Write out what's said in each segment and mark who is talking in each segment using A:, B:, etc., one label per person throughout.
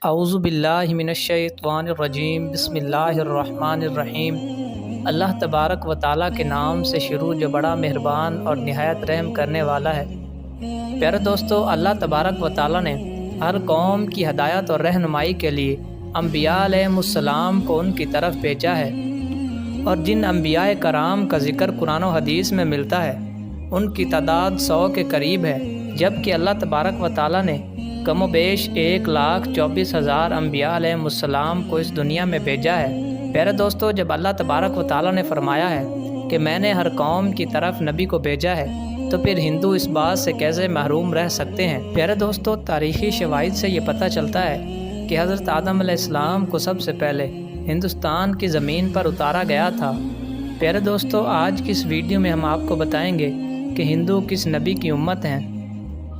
A: اعوذ باللہ من الشیطان الرجیم بسم اللہ الرحمن الرحیم۔ اللہ تبارک و تعالیٰ کے نام سے شروع جو بڑا مہربان اور نہایت رحم کرنے والا ہے۔ پیارے دوستو، اللہ تبارک و تعالیٰ نے ہر قوم کی ہدایت اور رہنمائی کے لیے انبیاء علیہم السلام کو ان کی طرف بھیجا ہے، اور جن انبیاء کرام کا ذکر قرآن و حدیث میں ملتا ہے ان کی تعداد 100 کے قریب ہے، جبکہ اللہ تبارک و تعالیٰ نے کم و بیش 1,24,000 انبیاء علیہم السلام کو اس دنیا میں بھیجا ہے۔ پیارے دوستو، جب اللہ تبارک و تعالیٰ نے فرمایا ہے کہ میں نے ہر قوم کی طرف نبی کو بھیجا ہے، تو پھر ہندو اس بات سے کیسے محروم رہ سکتے ہیں؟ پیارے دوستو، تاریخی شواہد سے یہ پتہ چلتا ہے کہ حضرت آدم علیہ السلام کو سب سے پہلے ہندوستان کی زمین پر اتارا گیا تھا۔ پیارے دوستو، آج کی اس ویڈیو میں ہم آپ کو بتائیں گے کہ ہندو کس نبی کی امت ہیں۔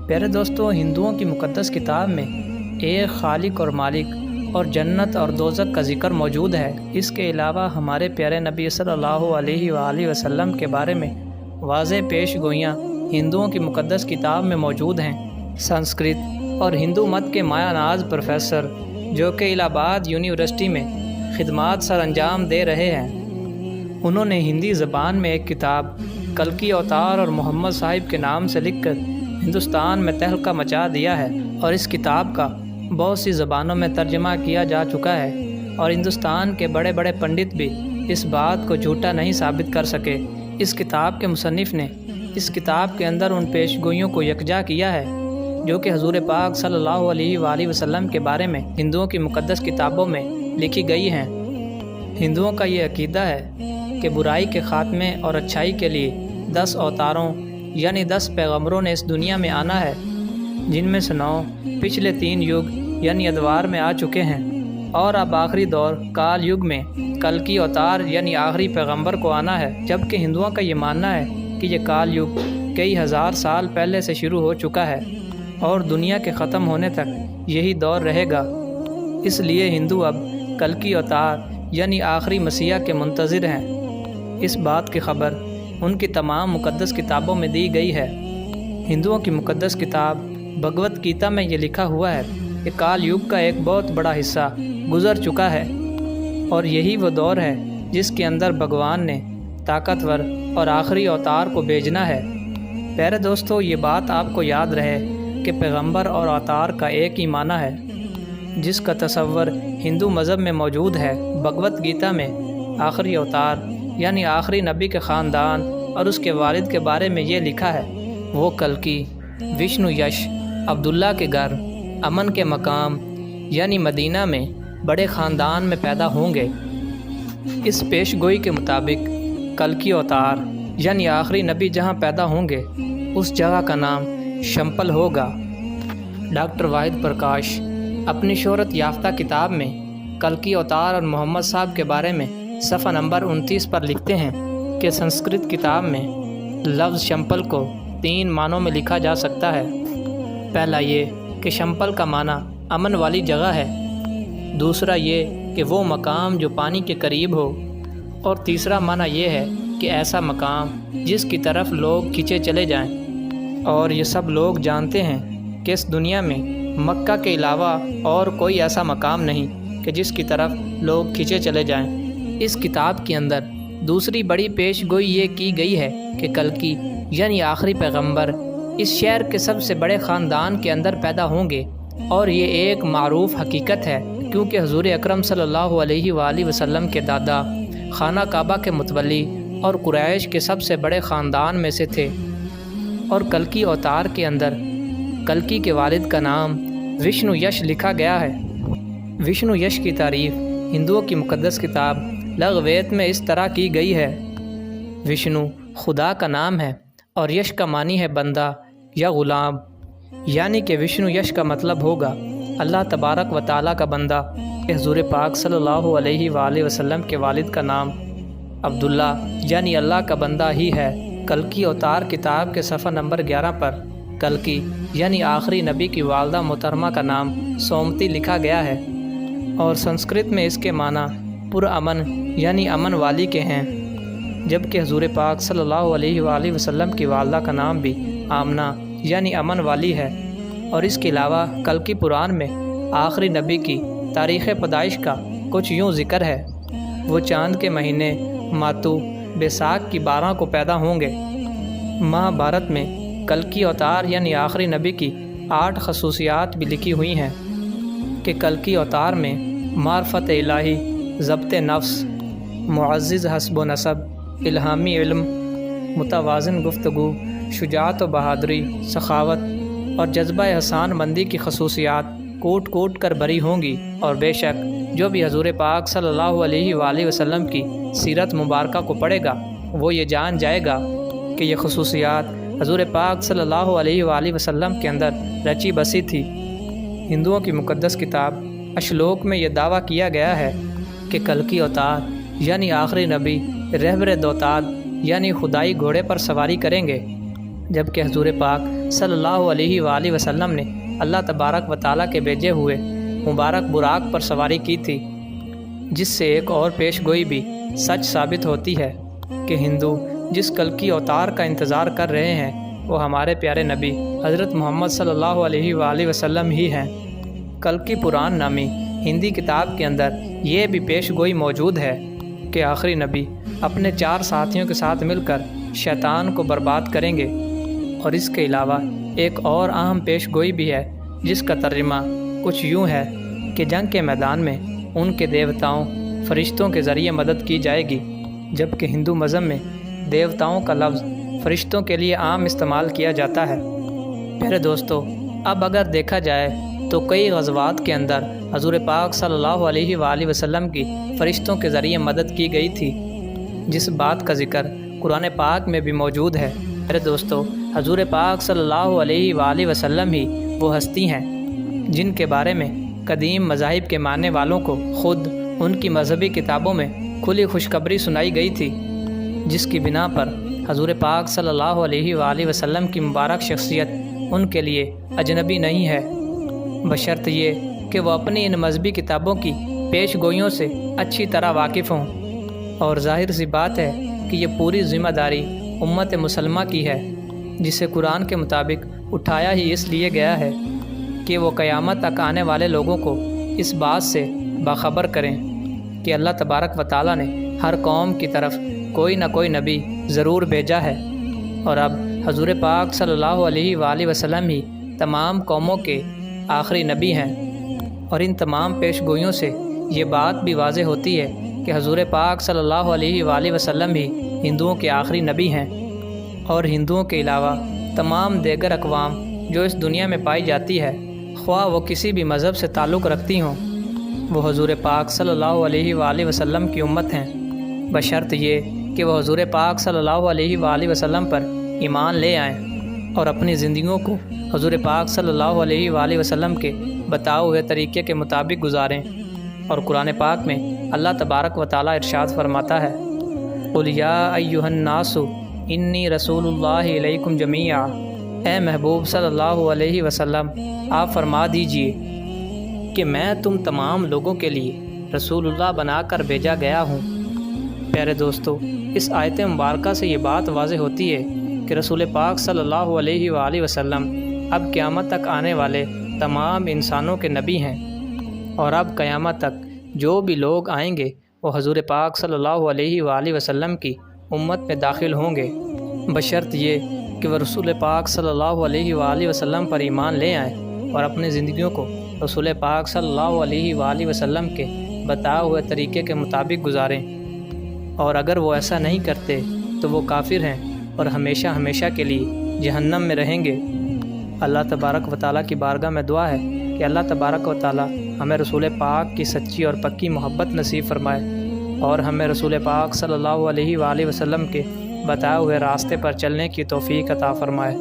A: پیارے دوستو، ہندوؤں کی مقدس کتاب میں ایک خالق اور مالک اور جنت اور دوزخ کا ذکر موجود ہے۔ اس کے علاوہ ہمارے پیارے نبی صلی اللہ علیہ وآلہ وسلم کے بارے میں واضح پیش گوئیاں ہندوؤں کی مقدس کتاب میں موجود ہیں۔ سنسکرت اور ہندو مت کے مایا ناز پروفیسر جو کہ الہ آباد یونیورسٹی میں خدمات سر انجام دے رہے ہیں، انہوں نے ہندی زبان میں ایک کتاب کلکی اوتار اور محمد صاحب کے نام سے لکھ کر ہندوستان میں تہلکہ مچا دیا ہے، اور اس کتاب کا بہت سی زبانوں میں ترجمہ کیا جا چکا ہے، اور ہندوستان کے بڑے بڑے پنڈت بھی اس بات کو جھوٹا نہیں ثابت کر سکے۔ اس کتاب کے مصنف نے اس کتاب کے اندر ان پیش گوئیوں کو یکجا کیا ہے جو کہ حضور پاک صلی اللہ علیہ وآلہ وسلم کے بارے میں ہندوؤں کی مقدس کتابوں میں لکھی گئی ہیں۔ ہندوؤں کا یہ عقیدہ ہے کہ برائی کے خاتمے اور اچھائی کے لیے 10 اوتاروں یعنی 10 پیغمبروں نے اس دنیا میں آنا ہے، جن میں سے 9 پچھلے 3 یگ یعنی ادوار میں آ چکے ہیں، اور اب آخری دور کال یگ میں کلکی اوتار یعنی آخری پیغمبر کو آنا ہے۔ جبکہ ہندوؤں کا یہ ماننا ہے کہ یہ کال یگ کئی ہزار سال پہلے سے شروع ہو چکا ہے اور دنیا کے ختم ہونے تک یہی دور رہے گا۔ اس لیے ہندو اب کلکی اوتار یعنی آخری مسیح کے منتظر ہیں۔ اس بات کی خبر ان کی تمام مقدس کتابوں میں دی گئی ہے۔ ہندوؤں کی مقدس کتاب بھگوت گیتا میں یہ لکھا ہوا ہے کہ کال یگ کا ایک بہت بڑا حصہ گزر چکا ہے، اور یہی وہ دور ہے جس کے اندر بھگوان نے طاقتور اور آخری اوتار کو بھیجنا ہے۔ پیارے دوستو، یہ بات آپ کو یاد رہے کہ پیغمبر اور اوتار کا ایک ہی معنی ہے، جس کا تصور ہندو مذہب میں موجود ہے۔ بھگوت گیتا میں آخری اوتار یعنی آخری نبی کے خاندان اور اس کے والد کے بارے میں یہ لکھا ہے، وہ کلکی وشنو یش عبداللہ کے گھر امن کے مقام یعنی مدینہ میں بڑے خاندان میں پیدا ہوں گے۔ اس پیش گوئی کے مطابق کلکی اوتار یعنی آخری نبی جہاں پیدا ہوں گے اس جگہ کا نام شمپل ہوگا۔ ڈاکٹر واحد پرکاش اپنی شہرت یافتہ کتاب میں کلکی اوتار اور محمد صاحب کے بارے میں صفحہ نمبر 29 پر لکھتے ہیں کہ سنسکرت کتاب میں لفظ شمپل کو 3 معنوں میں لکھا جا سکتا ہے۔ پہلا یہ کہ شمپل کا معنی امن والی جگہ ہے، دوسرا یہ کہ وہ مقام جو پانی کے قریب ہو، اور تیسرا معنی یہ ہے کہ ایسا مقام جس کی طرف لوگ کھینچے چلے جائیں، اور یہ سب لوگ جانتے ہیں کہ اس دنیا میں مکہ کے علاوہ اور کوئی ایسا مقام نہیں کہ جس کی طرف لوگ کھینچے چلے جائیں۔ اس کتاب کے اندر دوسری بڑی پیش گوئی یہ کی گئی ہے کہ کلکی یعنی آخری پیغمبر اس شہر کے سب سے بڑے خاندان کے اندر پیدا ہوں گے، اور یہ ایک معروف حقیقت ہے کیونکہ حضور اکرم صلی اللہ علیہ وآلہ وسلم کے دادا خانہ کعبہ کے متولی اور قریش کے سب سے بڑے خاندان میں سے تھے، اور کلکی اوتار کے اندر کلکی کے والد کا نام وشنو یش لکھا گیا ہے۔ وشنو یش کی تعریف ہندوؤں کی مقدس کتاب لغ وید میں اس طرح کی گئی ہے، وشنو خدا کا نام ہے اور یش کا معنی ہے بندہ یا غلام، یعنی کہ وشنو یش کا مطلب ہوگا اللہ تبارک و تعالیٰ کا بندہ۔ حضور پاک صلی اللہ علیہ وآلہ وسلم کے والد کا نام عبداللہ یعنی اللہ کا بندہ ہی ہے۔ کلکی اوتار کتاب کے صفحہ نمبر 11 پر کلکی یعنی آخری نبی کی والدہ محترمہ کا نام سومتی لکھا گیا ہے، اور سنسکرت میں اس کے معنی پرامن یعنی امن والی کے ہیں، جبکہ حضور پاک صلی اللہ علیہ وآلہ وسلم کی والدہ کا نام بھی آمنہ یعنی امن والی ہے، اور اس کے علاوہ کلکی پران میں آخری نبی کی تاریخ پیدائش کا کچھ یوں ذکر ہے۔ وہ چاند کے مہینے ماتو بیساکھ کی 12 کو پیدا ہوں گے۔ مہابھارت میں کلکی اوتار یعنی آخری نبی کی 8 خصوصیات بھی لکھی ہوئی ہیں کہ کلکی اوتار میں معرفت الہی، ضبط نفس، معزز حسب و نسب، الہامی علم، متوازن گفتگو، شجاعت و بہادری، سخاوت اور جذبہ احسان مندی کی خصوصیات کوٹ کوٹ کر بھری ہوں گی، اور بے شک جو بھی حضور پاک صلی اللہ علیہ وآلہ وسلم کی سیرت مبارکہ کو پڑھے گا وہ یہ جان جائے گا کہ یہ خصوصیات حضور پاک صلی اللہ علیہ وآلہ وسلم کے اندر رچی بسی تھی۔ ہندوؤں کی مقدس کتاب اشلوک میں یہ دعویٰ کیا گیا ہے کہ کلکی اوتار یعنی آخری نبی رہبر دوتاد یعنی خدائی گھوڑے پر سواری کریں گے، جبکہ حضور پاک صلی اللہ علیہ وآلہ وسلم نے اللہ تبارک و تعالیٰ کے بھیجے ہوئے مبارک براق پر سواری کی تھی، جس سے ایک اور پیش گوئی بھی سچ ثابت ہوتی ہے کہ ہندو جس کلکی اوتار کا انتظار کر رہے ہیں وہ ہمارے پیارے نبی حضرت محمد صلی اللہ علیہ وآلہ وسلم ہی ہیں۔ کلکی پران نامی ہندی کتاب کے اندر یہ بھی پیش گوئی موجود ہے کہ آخری نبی اپنے 4 ساتھیوں کے ساتھ مل کر شیطان کو برباد کریں گے، اور اس کے علاوہ ایک اور اہم پیش گوئی بھی ہے جس کا ترجمہ کچھ یوں ہے کہ جنگ کے میدان میں ان کے دیوتاؤں فرشتوں کے ذریعے مدد کی جائے گی، جبکہ ہندو مذہب میں دیوتاؤں کا لفظ فرشتوں کے لیے عام استعمال کیا جاتا ہے۔ پیارے دوستو، اب اگر دیکھا جائے تو کئی غزوات کے اندر حضور پاک صلی اللہ علیہ وآلہ وسلم کی فرشتوں کے ذریعے مدد کی گئی تھی، جس بات کا ذکر قرآن پاک میں بھی موجود ہے۔ پیارے دوستو، حضور پاک صلی اللہ علیہ وآلہ وسلم ہی وہ ہستی ہیں جن کے بارے میں قدیم مذاہب کے ماننے والوں کو خود ان کی مذہبی کتابوں میں کھلی خوشخبری سنائی گئی تھی، جس کی بنا پر حضور پاک صلی اللہ علیہ وآلہ وسلم کی مبارک شخصیت ان کے لیے اجنبی نہیں ہے، بشرط یہ کہ وہ اپنی ان مذہبی کتابوں کی پیش گوئیوں سے اچھی طرح واقف ہوں۔ اور ظاہر سی بات ہے کہ یہ پوری ذمہ داری امت مسلمہ کی ہے، جسے قرآن کے مطابق اٹھایا ہی اس لیے گیا ہے کہ وہ قیامت تک آنے والے لوگوں کو اس بات سے باخبر کریں کہ اللہ تبارک و تعالیٰ نے ہر قوم کی طرف کوئی نہ کوئی نبی ضرور بھیجا ہے، اور اب حضور پاک صلی اللہ علیہ وآلہ وسلم ہی تمام قوموں کے آخری نبی ہیں۔ اور ان تمام پیش گوئیوں سے یہ بات بھی واضح ہوتی ہے کہ حضور پاک صلی اللہ علیہ وآلہ وسلم ہی ہندوؤں کے آخری نبی ہیں، اور ہندوؤں کے علاوہ تمام دیگر اقوام جو اس دنیا میں پائی جاتی ہے، خواہ وہ کسی بھی مذہب سے تعلق رکھتی ہوں، وہ حضور پاک صلی اللہ علیہ وآلہ وسلم کی امت ہیں، بشرط یہ کہ وہ حضور پاک صلی اللہ علیہ وآلہ وسلم پر ایمان لے آئیں اور اپنی زندگیوں کو حضور پاک صلی اللہ علیہ وآلہ وسلم کے بتائے ہوئے طریقے کے مطابق گزاریں۔ اور قرآن پاک میں اللہ تبارک و تعالیٰ ارشاد فرماتا ہے، قُلْ يَا أَيُّهَا النَّاسُ إِنِّي رَسُولُ اللَّهِ إِلَيْكُمْ جَمِيعًا، اے محبوب صلی اللہ علیہ وسلم آپ فرما دیجئے کہ میں تم تمام لوگوں کے لیے رسول اللہ بنا کر بھیجا گیا ہوں۔ پیارے دوستو، اس آیت مبارکہ سے یہ بات واضح ہوتی ہے کہ رسول پاک صلی اللہ علیہ وآلہ وسلم اب قیامت تک آنے والے تمام انسانوں کے نبی ہیں، اور اب قیامت تک جو بھی لوگ آئیں گے وہ حضور پاک صلی اللہ علیہ وآلہ وسلم کی امت میں داخل ہوں گے، بشرط یہ کہ وہ رسول پاک صلی اللہ علیہ وآلہ وسلم پر ایمان لے آئیں اور اپنی زندگیوں کو رسول پاک صلی اللہ علیہ وآلہ وسلم کے بتائے ہوئے طریقے کے مطابق گزاریں، اور اگر وہ ایسا نہیں کرتے تو وہ کافر ہیں اور ہمیشہ ہمیشہ کے لیے جہنم میں رہیں گے۔ اللہ تبارک و تعالیٰ کی بارگاہ میں دعا ہے کہ اللہ تبارک و تعالیٰ ہمیں رسول پاک کی سچی اور پکی محبت نصیب فرمائے، اور ہمیں رسول پاک صلی اللہ علیہ وآلہ وسلم کے بتائے ہوئے راستے پر چلنے کی توفیق عطا فرمائے۔